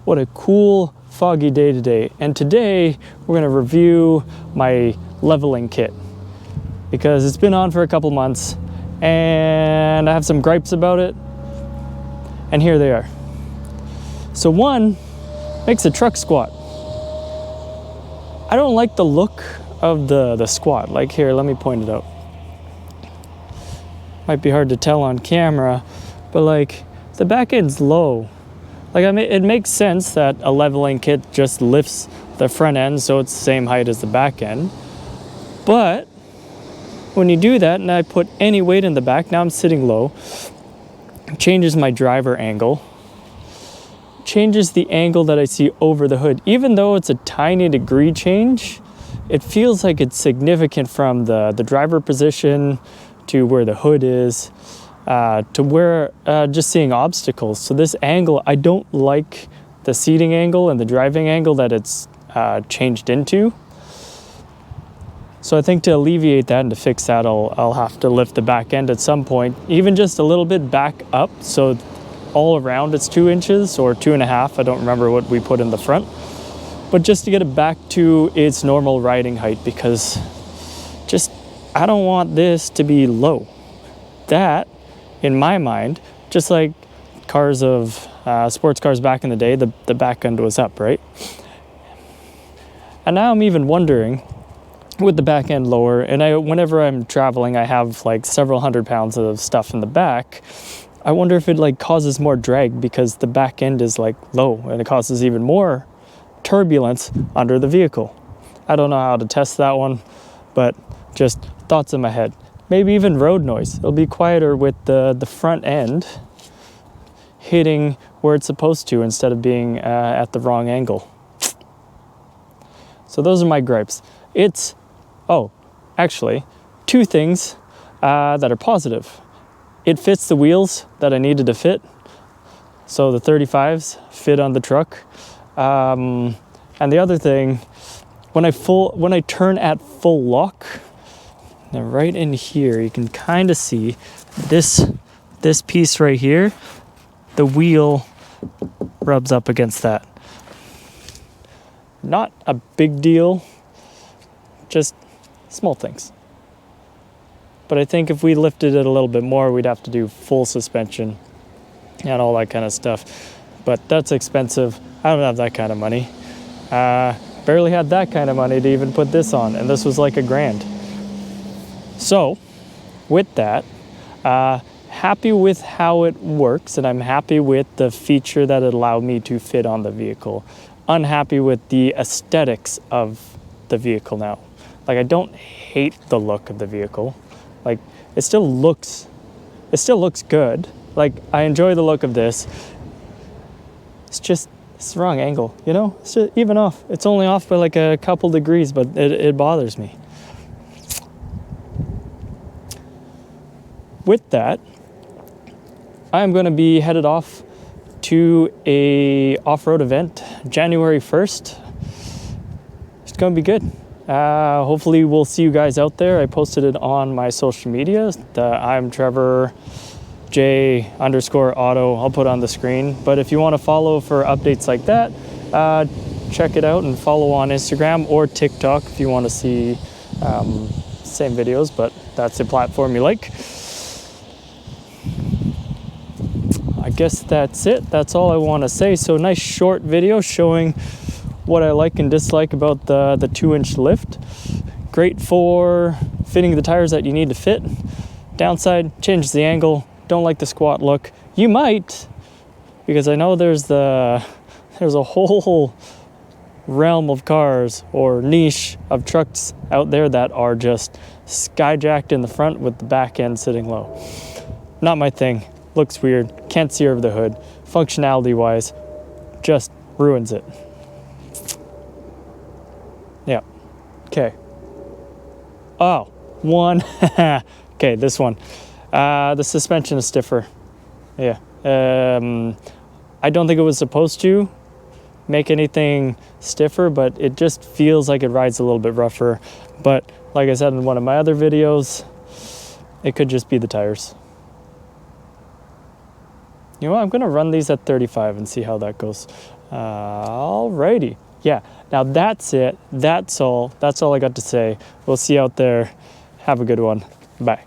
What a cool foggy day today. And today we're going to review my leveling kit because it's been on for a couple months and I have some gripes about it, and here they are. So one, makes the truck squat. I don't like the look of the squat. Like here, let me point it out. Might be hard to tell on camera, but like the back end's low. Like it makes sense that a leveling kit just lifts the front end so it's the same height as the back end. But when you do that and I put any weight in the back, now I'm sitting low, changes my driver angle, changes the angle that I see over the hood. Even though it's a tiny degree change, it feels like it's significant from the driver position to where the hood is, to where just seeing obstacles. So this angle, I don't like the seating angle and the driving angle that it's changed into. So I think to alleviate that and to fix that, I'll have to lift the back end at some point, even just a little bit back up. So all around it's 2 inches or 2.5. I don't remember what we put in the front, but just to get it back to its normal riding height, because just I don't want this to be low. That, in my mind, just like cars of sports cars back in the day, the back end was up, right? And now I'm even wondering, with the back end lower, and whenever I'm traveling, I have like several hundred pounds of stuff in the back. I wonder if it like causes more drag because the back end is like low and it causes even more turbulence under the vehicle. I don't know how to test that one, but just thoughts in my head. Maybe even road noise. It'll be quieter with the front end hitting where it's supposed to instead of being at the wrong angle. So those are my gripes. Actually, 2 things that are positive. It fits the wheels that I needed to fit. So the 35s fit on the truck. And the other thing, when I turn at full lock, now right in here, you can kind of see this piece right here, the wheel rubs up against that. Not a big deal, just small things. But I think if we lifted it a little bit more, we'd have to do full suspension and all that kind of stuff. But that's expensive. I don't have that kind of money. Barely had that kind of money to even put this on, and this was like $1,000. So, with that, happy with how it works, and I'm happy with the feature that it allowed me to fit on the vehicle. Unhappy with the aesthetics of the vehicle now. Like, I don't hate the look of the vehicle. Like, it still looks good. Like, I enjoy the look of this. It's the wrong angle, you know? It's just even off. It's only off by like a couple degrees, but it bothers me. With that, I'm going to be headed off to a off-road event January 1st. It's going to be good. Hopefully we'll see you guys out there. I posted it on my social media. I'm Trevor J_auto. I'll put on the screen. But if you want to follow for updates like that, check it out and follow on Instagram or TikTok if you want to see same videos, but that's the platform you like. I guess that's it. That's all I want to say. So nice short video showing what I like and dislike about the 2-inch lift. Great for fitting the tires that you need to fit. Downside, changes the angle. Don't like the squat look. You might, because I know there's a whole realm of cars or niche of trucks out there that are just skyjacked in the front with the back end sitting low. Not my thing. Looks weird. Can't see over the hood. Functionality wise, just ruins it. Yeah. Okay. Oh, one. Okay, this one. The suspension is stiffer. Yeah. I don't think it was supposed to make anything stiffer, but it just feels like it rides a little bit rougher. But like I said in one of my other videos, it could just be the tires. You know what? I'm going to run these at 35 and see how that goes. Alrighty. Yeah, now that's it. That's all I got to say. We'll see you out there. Have a good one. Bye.